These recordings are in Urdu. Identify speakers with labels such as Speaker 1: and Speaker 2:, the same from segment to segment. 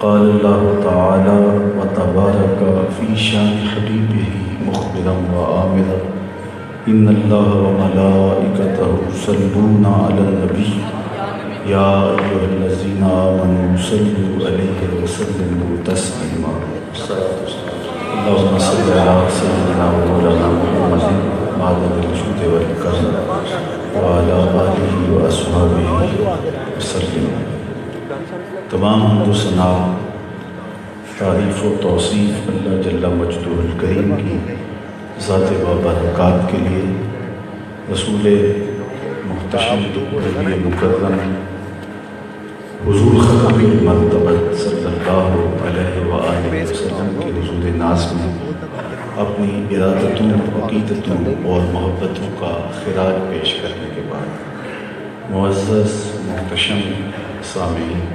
Speaker 1: قال الله تعالى وتبارك في شان حبيبه مخبرا وآمرا إن الله وملائكته يصلون على النبي يا أيها الذين آمنوا صلوا عليه وسلموا تسليما اللهم صل على سيدنا ومولانا محمد معدن الجود والكرم وعلى آله وأصحابه وسلم۔ تمام حمد و ثنا تعریف و توصیف اللہ جل مجدہ الکریم کی ذات بابرکات کے لیے، رسول محتشم نبی مکرم حضور ختم مرتبت صلی اللہ علیہ وآلہ وسلم کے حضور ناز میں اپنی ارادتوں، عقیدتوں اور محبتوں کا خراج پیش کرنے کے بعد، معزز محتشم سامعین،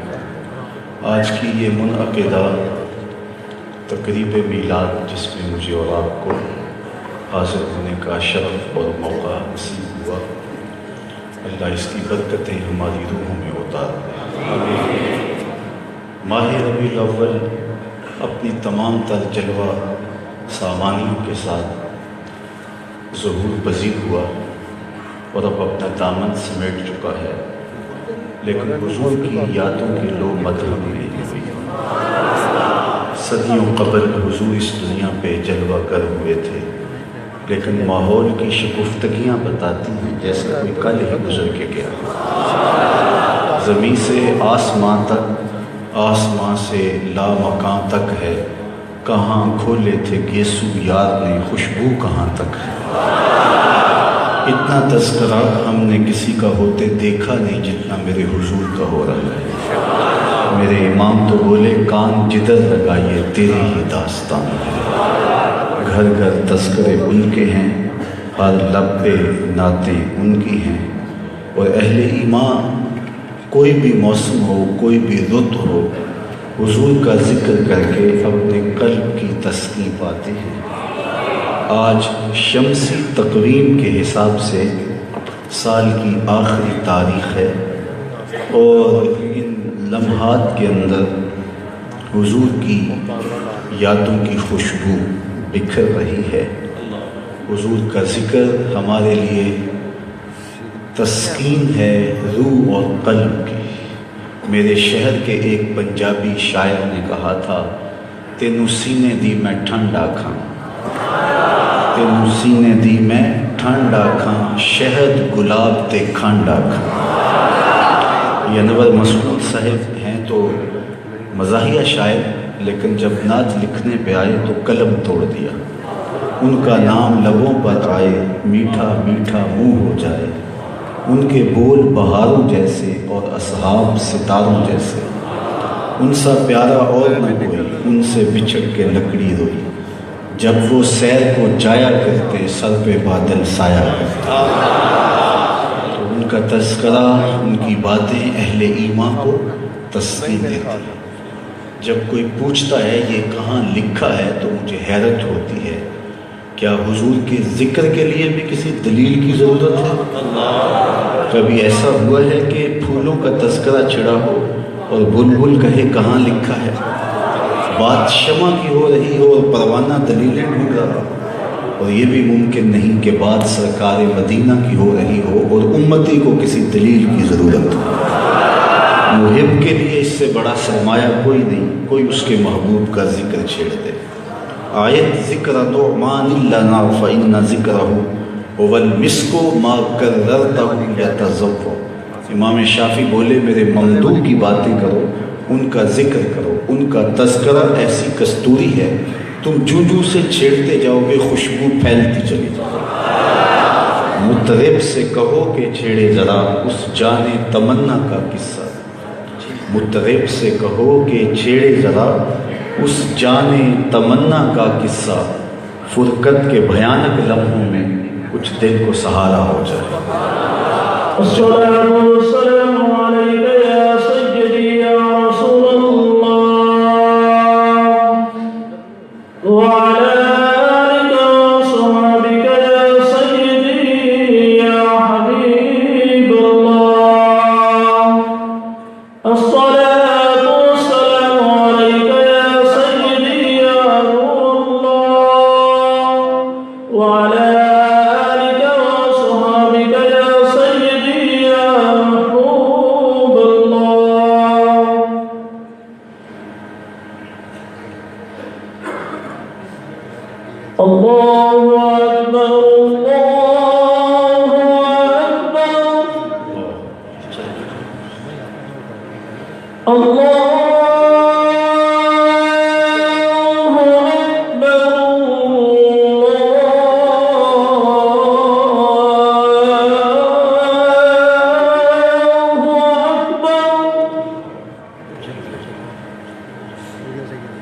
Speaker 1: آج کی یہ منعقدہ تقریب میلاد جس میں مجھے اور آپ کو حاضر ہونے کا شرف اور موقع نصیب ہوا، اللہ اس کی برکتیں ہماری روحوں میں اتار دے۔ ماہ ربیع الاول اپنی تمام تر جلوہ سامانیوں کے ساتھ ظہور پذیر ہوا اور اب اپنا دامن سمیٹ چکا ہے، لیکن حضور کی یادوں کی لو مدھم نہیں ہوئی۔ صدیوں قبل حضور اس دنیا پہ جلوہ گر ہوئے تھے، لیکن ماحول کی شگفتگیاں بتاتی ہیں جیسے کوئی کل ہی گزر کے گیا۔ زمین سے آسمان تک، آسمان سے لامکان تک ہے، کہاں کھولے تھے گیسو یار نے، خوشبو کہاں تک ہے۔ اتنا تذکرہ ہم نے کسی کا ہوتے دیکھا نہیں جتنا میرے حضور کا ہو رہا ہے۔ میرے امام تو بولے کان جدھر لگائیے تیری ہی داستان ہے۔ گھر گھر تذکرے ان کے ہیں، ہر لب پہ نعتیں ان کی ہیں، اور اہل ایمان کوئی بھی موسم ہو، کوئی بھی رت ہو، حضور کا ذکر کر کے اپنے قلب کی تسکین پاتے ہیں۔ آج شمسی تقویم کے حساب سے سال کی آخری تاریخ ہے، اور ان لمحات کے اندر حضور کی یادوں کی خوشبو بکھر رہی ہے۔ حضور کا ذکر ہمارے لیے تسکین ہے روح اور قلب کی۔ میرے شہر کے ایک پنجابی شاعر نے کہا تھا، تینوں سینے دی میں ٹھنڈ آکھاں، تینوں سینے دی میں ٹھنڈ آکھاں، شہد گلاب تے کھنڈ آکھاں۔ یہ انور مسعود صاحب ہیں تو مزاحیہ شاعر، لیکن جب نعت لکھنے پہ آئے تو قلم توڑ دیا۔ ان کا نام لبوں پر آئے، میٹھا میٹھا منہ ہو جائے، ان کے بول بہاروں جیسے اور اصحاب ستاروں جیسے، ان سا پیارا اور نہ کوئی، ان سے بچھڑ کے لکڑی روئی، جب وہ سیر کو جایا کرتے سر پہ بادل سایہ کرتے۔ تو ان کا تذکرہ، ان کی باتیں اہل ایمان کو تسکین دیتی ہیں۔ جب کوئی پوچھتا ہے یہ کہاں لکھا ہے تو مجھے حیرت ہوتی ہے، کیا حضور کے ذکر کے لیے بھی کسی دلیل کی ضرورت ہے؟ کبھی ایسا ہوا ہے کہ پھولوں کا تذکرہ چھڑا ہو اور بلبل کہے کہاں لکھا ہے؟ بات شمع کی ہو رہی ہو اور پروانہ دلیلیں ڈھونڈ رہا ہو، اور یہ بھی ممکن نہیں کہ بات سرکار مدینہ کی ہو رہی ہو اور امتی کو کسی دلیل کی ضرورت ہو۔ محب کے لیے اس سے بڑا سرمایہ کوئی نہیں، کوئی اس کے محبوب کا ذکر چھیڑ دے۔ آیت ذکر نعمان لنا فإن ذکرہ هو المسک ما کررتہ یتذوق۔ امام شافعی بولے میرے ممدوح کی باتیں کرو، ان کا ذکر کرو، ان کا تذکرہ ایسی کستوری ہے، تم جو سے چھیڑتے جاؤ گے خوشبو پھیلتی چلی جائے۔ مطرب سے کہو کہ چھیڑے ذرا اس جان تمنا کا قصہ، مطرب سے کہو کہ چھیڑے ذرا اس جان تمنا کا قصہ، فرقت کے بھیانک لمحوں میں کچھ دل کو سہارا ہو جائے۔ الصلاة والسلام علیکہ یا سیدی یا رسول اللہ، وعلی آلک وصحبک یا سیدی یا حبیب اللہ، الصلاة والسلام علیکہ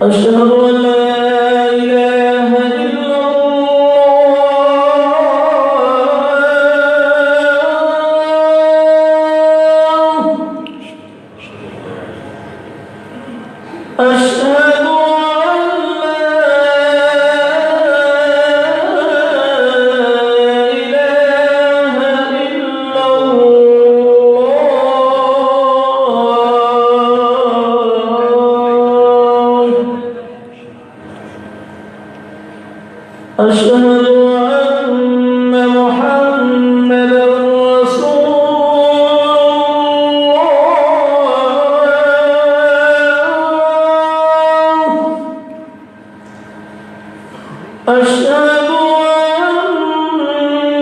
Speaker 2: أشهد أن لا إله إلا الله. أشهد أن لا إله إلا الله. أشهد أن محمدا رسول الله. أشهد أن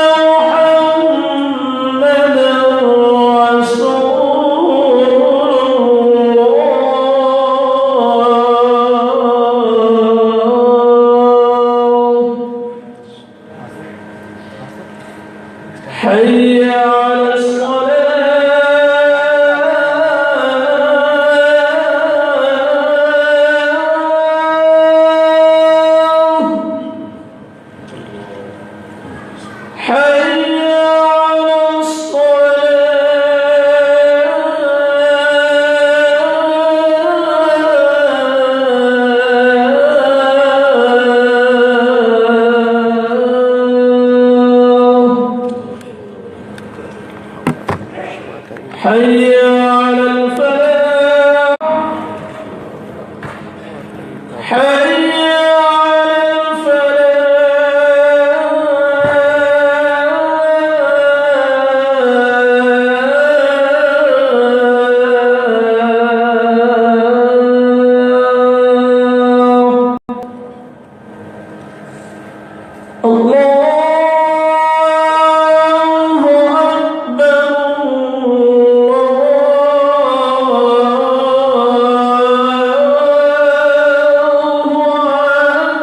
Speaker 2: محمدا رسول الله. حي على الصلاة. حي على الصلاة. حي على الفلاح. حي على الفلاح. الله أكبر. الله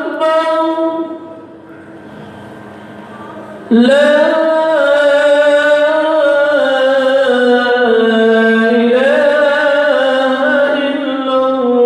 Speaker 2: أكبر. لا إله إلا الله.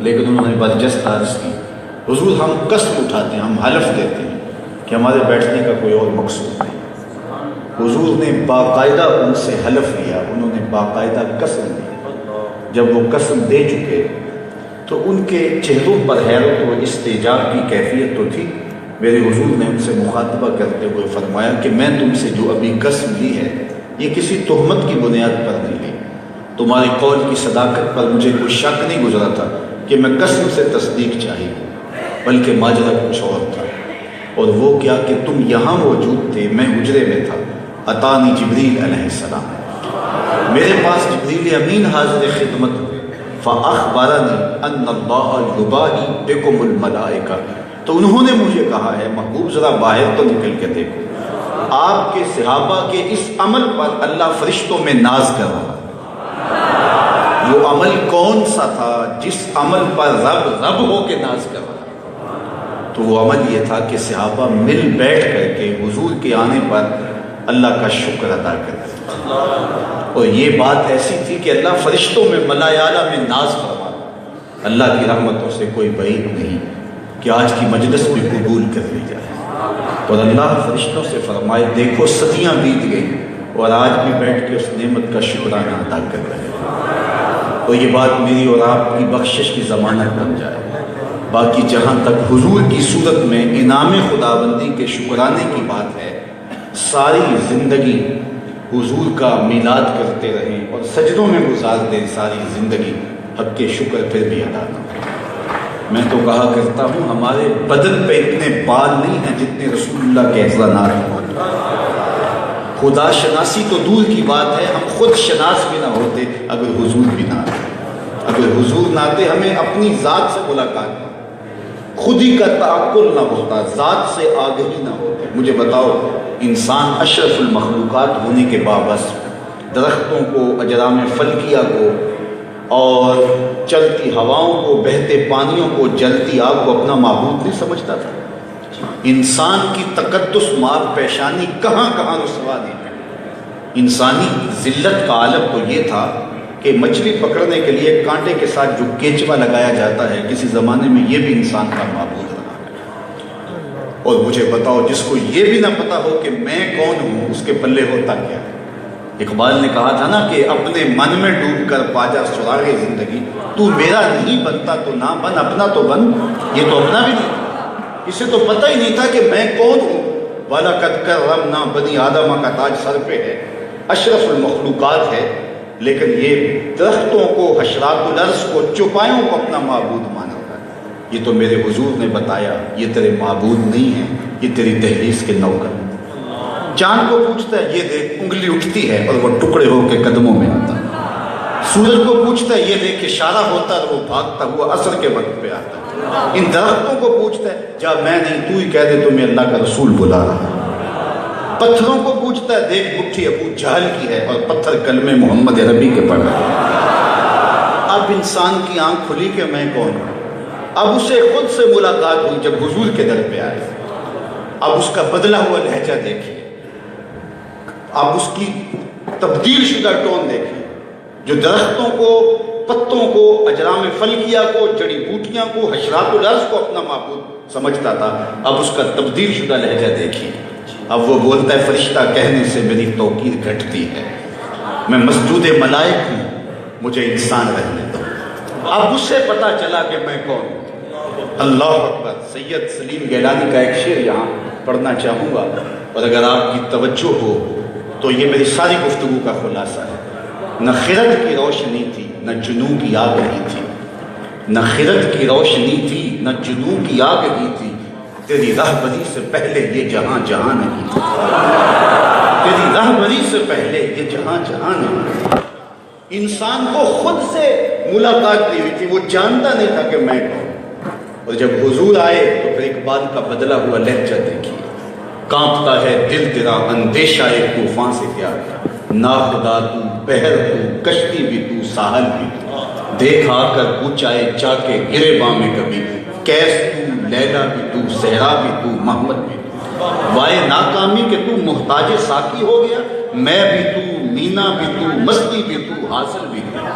Speaker 1: لیکن انہوں نے برجست عرض کی حضور ہم قسم اٹھاتے ہیں، ہم حلف دیتے ہیں کہ ہمارے بیٹھنے کا کوئی اور مقصود نہیں۔ حضور نے باقاعدہ ان سے حلف لیا، انہوں نے باقاعدہ قسم لی۔ جب وہ قسم دے چکے تو ان کے چہروں پر حیرت و استعجاب کی کیفیت تو تھی۔ میرے حضور نے ان سے مخاطبہ کرتے ہوئے فرمایا کہ میں تم سے جو ابھی قسم لی ہے یہ کسی تہمت کی بنیاد پر نہیں لی، تمہاری قول کی صداقت پر مجھے کوئی شک نہیں گزرا تھا کہ میں قسم سے تصدیق چاہیے، بلکہ ماجرا کچھ اور تھا۔ اور وہ کیا کہ تم یہاں موجود تھے، میں حجرے میں تھا، اتانی جبریل علیہ السلام، میرے پاس جبریل امین حاضر خدمت ہوئے، فاخبرنی ان اللہ یباہی بکم الملائکہ، تو انہوں نے مجھے کہا ہے محبوب ذرا باہر تو نکل کے دیکھو، آپ کے صحابہ کے اس عمل پر اللہ فرشتوں میں ناز کر رہا۔ وہ عمل کون سا تھا جس عمل پر رب ہو کے ناز کر رہا؟ تو وہ عمل یہ تھا کہ صحابہ مل بیٹھ کر کے حضور کے آنے پر اللہ کا شکر ادا کرتے، اور یہ بات ایسی تھی کہ اللہ فرشتوں میں ملائے اعلیٰ میں ناز فرما۔ اللہ کی رحمتوں سے کوئی بعید نہیں کہ آج کی مجلس بھی قبول کر لی جائے، اور اللہ فرشتوں سے فرمائے دیکھو صدیاں بیت گئی اور آج بھی بیٹھ کے اس نعمت کا شکرانہ ادا کر رہے ہیں، تو یہ بات میری اور آپ کی بخشش کی ضمانت بن جائے۔ باقی جہاں تک حضور کی صورت میں انعام خداوندی کے شکرانے کی بات ہے، ساری زندگی حضور کا میلاد کرتے رہیں اور سجدوں میں گزار دیں ساری زندگی، حق کے شکر پھر بھی ادا نہ ہو۔ میں تو کہا کرتا ہوں ہمارے بدن پہ اتنے بال نہیں ہیں جتنے رسول اللہ کے احسانات ہیں۔ خدا شناسی تو دور کی بات ہے، ہم خود شناس بھی نہ ہوتے اگر حضور بھی نہ آتے۔ اگر حضور نہ آتے ہمیں اپنی ذات سے ملاقات نہ، خود ہی کا تعقل نہ ہوتا، ذات سے آگہی نہ ہوتی۔ مجھے بتاؤ انسان اشرف المخلوقات ہونے کے باوجود درختوں کو، اجرام فلکیہ کو اور چلتی ہواؤں کو، بہتے پانیوں کو، جلتی آگ کو اپنا معبود نہیں سمجھتا تھا؟ انسان کی تقدس مار پیشانی کہاں کہاں رسوا نہیں ہے۔ انسانی ذلت کا عالم تو یہ تھا کہ مچھلی پکڑنے کے لیے کانٹے کے ساتھ جو کیچوا لگایا جاتا ہے، کسی زمانے میں یہ بھی انسان کا معبود رہا ہے۔ اور مجھے بتاؤ جس کو یہ بھی نہ پتا ہو کہ میں کون ہوں، اس کے پلے ہوتا کیا ہے؟ اقبال نے کہا تھا نا کہ اپنے من میں ڈوب کر پاجا سراغ زندگی، تو میرا نہیں بنتا تو نہ بن، اپنا تو بن۔ یہ تو اپنا بھی نہیں تھا، اسے تو پتہ ہی نہیں تھا کہ میں کون ہوں۔ وَلَقَدْ كَرَّمْنَا بنی آدم کا تاج سر پہ ہے، اشرف المخلوقات ہے، لیکن یہ درختوں کو، حشرات الارض کو، چوپایوں کو اپنا معبود مانا ہے۔ یہ تو میرے حضور نے بتایا یہ تیرے معبود نہیں ہیں، یہ تیری دہلیز کے نوکر۔ چاند کو پوچھتا ہے یہ دیکھ انگلی اٹھتی ہے اور وہ ٹکڑے ہو کے قدموں میں آتا ہے۔ سورج کو پوچھتا ہے یہ دیکھ اشارہ ہوتا ہے، وہ بھاگتا ہوا عصر کے وقت پہ آتا ہے۔ ان درختوں کو پوچھتا ہے جا میں نہیں، تو ہی کہہ دے تمہیں اللہ کا رسول بلا رہا ہے۔ پتھروں کو پوچھتا ہے دیکھ مٹھی ابو جہل کی ہے اور پتھر کلمے محمد عربی کے پڑھ رہے ہیں۔ اب انسان کی آنکھ کھلی کہ میں کون ہوں۔ اب اسے خود سے ملاقات ہوئی جب حضور کے در پہ آئے، اب اس کا بدلا ہوا لہجہ دیکھیے، اب اس کی تبدیل شدہ ٹون دیکھیے۔ جو درختوں کو، پتوں کو، اجرام فلکیہ کو، جڑی بوٹیاں کو، حشرات الارض کو اپنا معبود سمجھتا تھا، اب اس کا تبدیل شدہ لہجہ دیکھیے۔ اب وہ بولتا ہے فرشتہ کہنے سے میری توقیر گھٹتی ہے، میں مسجود ملائک ہوں، مجھے انسان رہنے دو۔ اب اس سے پتا چلا کہ میں کون ہوں۔ اللہ اکبر۔ سید سلیم گیلانی کا ایک شعر یہاں پڑھنا چاہوں گا، اور اگر آپ کی توجہ ہو تو یہ میری ساری گفتگو کا خلاصہ ہے۔ نہ خرد کی روشنی تھی، نہ جنوں کی آگہی تھی، نہ خرد کی روشنی تھی، نہ جنوں کی آگہی تھی، تیری رہبری سے پہلے یہ جہاں جہاں نہیں تھا، تیری رہبری سے پہلے یہ جہاں جہاں نہیں تھا۔ انسان کو خود سے ملاقات نہیں ہوئی تھی، وہ جانتا نہیں تھا کہ میں کون۔ اور جب حضور آئے تو پھر اقبال کا بدلا ہوا لہجہ دیکھیے۔ کانپتا ہے دل تیرا اندیشہ ایک طوفان سے کیا، ناخدا تو، بحر تو، کشتی بھی تو، ساحل بھی تو، دیکھ آ کر اونچائے جا کے گرے باں میں کبھی، کیس تو، لیلا بھی تو، صحرا بھی تو، محمد بھی تو، وائے ناکامی کہ تو محتاج ساقی ہو گیا، میں بھی تو، مینا بھی تو، مستی بھی تو، حاصل بھی تو۔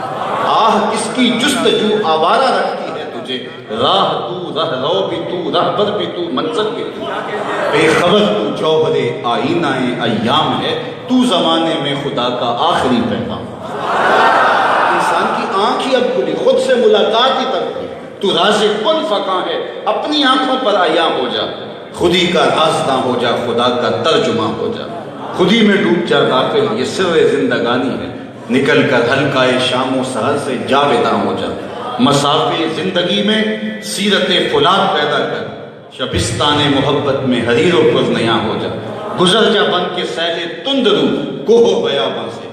Speaker 1: آہ کس کی جستجو آوارہ رکھتی ہے تجھے، راہ تو، رہ رو بھی تو، رہبر بھی تو، منزل بھی تو، بے خبر تو جوہر آئینہ ایام ہے، تو زمانے میں خدا کا آخری پیغام۔ انسان کی آنکھ ہی اب کھلی، خود سے ملاقات ہی تب ہوئی، تو راز کن فکاں ہے، اپنی آنکھوں پر عیاں ہو جا، خودی کا راستہ ہو جا، خدا کا ترجمہ ہو جا، خودی میں ڈوب جا غافل، یہ سر زندگانی ہے، نکل کر حلقۂ شام و سحر سے جاویداں ہو جا، مسافے زندگی میں سیرت فولاد پیدا کر، شبستان محبت میں حریر و پرنیاں ہو جا، گزر جا بن کے سیل تند رو کوہ بیاباں سے،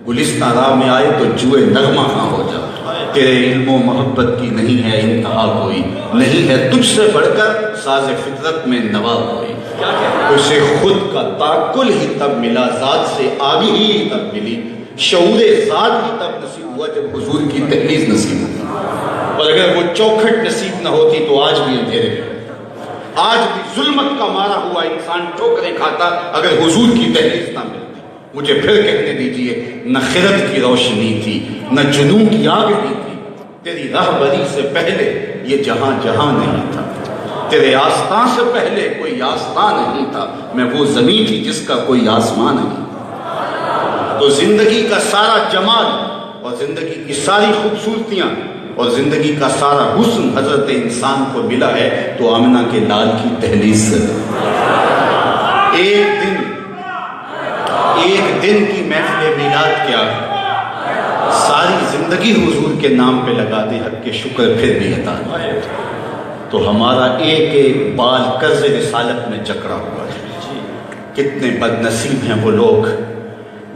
Speaker 1: گلستان راہ میں آئے تو جوئے نغمہ خاں ہو جا، تیرے علم و محبت کی نہیں ہے انتہا کوئی، نہیں ہے تجھ سے بڑھ کر ساز فطرت میں نوا کوئی، اسے خود کا تعقل ہی تب ملا، ذات سے آگہی ہی تب ملی، شعور ذات ہی تب نصیب ہوا جب حضور کی تحلیز نصیب ہوئی، اور اگر وہ چوکھٹ نصیب نہ ہوتی تو آج بھی اندھیرے میں، آج بھی ظلمت کا مارا ہوا انسان ٹھوکریں کھاتا اگر حضور کی تحلیز نہ ملتی۔ مجھے پھر کہنے دیجئے، نہ خرد کی روشنی تھی، نہ جنوں کی آگ بھی تھی، تیری راہبری سے پہلے یہ جہاں جہاں نہیں تھا، تیرے آستان سے پہلے کوئی آستان نہیں تھا، میں وہ زمین تھی جس کا کوئی آسمان نہیں۔ تو زندگی کا سارا جمال اور زندگی کی ساری خوبصورتیاں اور زندگی کا سارا حسن حضرت انسان کو ملا ہے تو آمنہ کے لال کی تحلیز سے۔ ایک دن کی محفل میلاد کیا ہے، ساری زندگی حضور کے نام پہ لگا دے، حق کے شکر پھر بھی عطا ہے۔ تو ہمارا ایک ایک بال قرض رسالت میں جکڑا ہوا ہے۔ کتنے بد نصیب ہیں وہ لوگ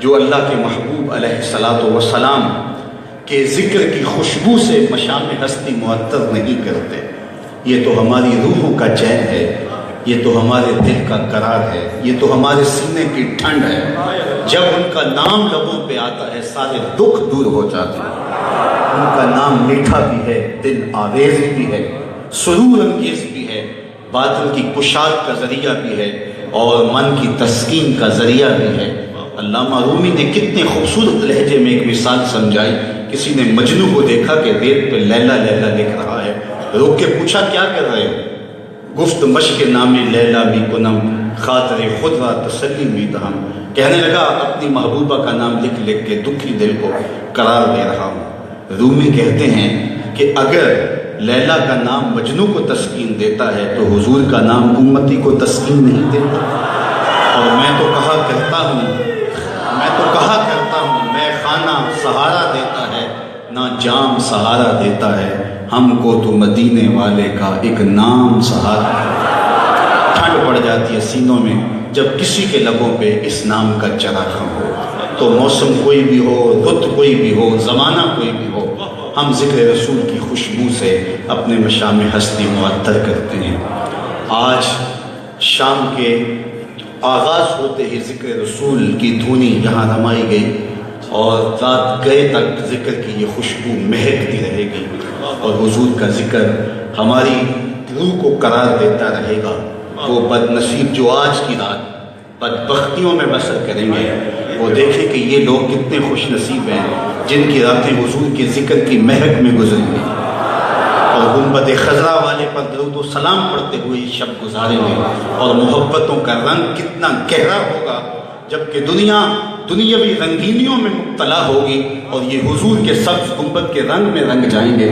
Speaker 1: جو اللہ کے محبوب علیہ السلام کے ذکر کی خوشبو سے مشام ہستی معطر نہیں کرتے۔ یہ تو ہماری روحوں کا چین ہے، یہ تو ہمارے دل کا قرار ہے، یہ تو ہمارے سینے کی ٹھنڈ ہے۔ جب ان کا نام لبوں پہ آتا ہے سارے دکھ دور ہو جاتے ہیں۔ ان کا نام میٹھا بھی ہے، دل آویز بھی ہے، سرور انگیز بھی ہے، باطن کی کشاد کا ذریعہ بھی ہے اور من کی تسکین کا ذریعہ بھی ہے۔ علامہ رومی نے کتنے خوبصورت لہجے میں ایک مثال سمجھائی۔ کسی نے مجنو کو دیکھا کہ ریت پہ لیلا لیلا لکھ رہا ہے، روک کے پوچھا کیا کر رہے ہو؟ گفت مشق نام لیلا می کنم، خاطر خود را تسلی می دہم۔ کہنے لگا اپنی محبوبہ کا نام لکھ لکھ کے دکھی دل کو قرار دے رہا ہوں۔ رومی کہتے ہیں کہ اگر لیلا کا نام مجنو کو تسکین دیتا ہے تو حضور کا نام امتی کو تسکین نہیں دیتا۔ اور میں تو کہا کرتا ہوں میں خانہ سہارا دیتا ہے، نہ جام سہارا دیتا ہے، ہم کو تو مدینے والے کا ایک نام سہارا ہے۔ ٹھنڈ پڑ جاتی ہے سینوں میں جب کسی کے لبوں پہ اس نام کا چراغاں ہو، تو موسم کوئی بھی ہو، رت کوئی بھی ہو، زمانہ کوئی بھی ہو، ہم ذکر رسول کی خوشبو سے اپنے مشام ہستی معطر کرتے ہیں۔ آج شام کے آغاز ہوتے ہی ذکر رسول کی دھونی یہاں رمائی گئی اور رات گئے تک ذکر کی یہ خوشبو مہکتی رہے گی اور حضور کا ذکر ہماری روح کو قرار دیتا رہے گا۔ وہ بد نصیب جو آج کی رات بدبختیوں میں بسر کریں گے وہ دیکھیں کہ یہ لوگ کتنے خوش نصیب ہیں جن کی راتیں حضور کے ذکر کی مہک میں گزریں گی اور گنبد خضرا والے پر درود و سلام پڑھتے ہوئے شب گزاریں گے، اور محبتوں کا رنگ کتنا گہرا ہوگا جبکہ دنیا دنیاوی رنگینیوں میں مبتلا ہوگی اور یہ حضور کے سبز گنبد کے رنگ میں رنگ جائیں گے،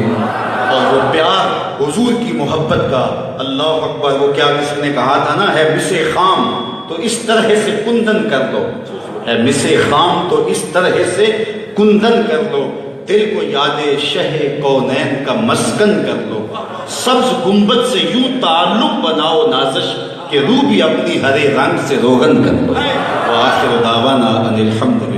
Speaker 1: اور وہ پیار حضور کی محبت کا، اللہ اکبر، وہ کیا کسی نے کہا تھا نا، ہے مسے خام تو اس طرح سے کندن کر دو، ہے مسے خام تو اس طرح سے کندن کر دو، دل کو یاد شہ کونین کا مسکن کر لو، سبز گنبد سے یوں تعلق بناؤ نازش کہ روح بھی اپنی ہرے رنگ سے روغن کر لو۔ وآخر دعوانا ان الحمد للہ۔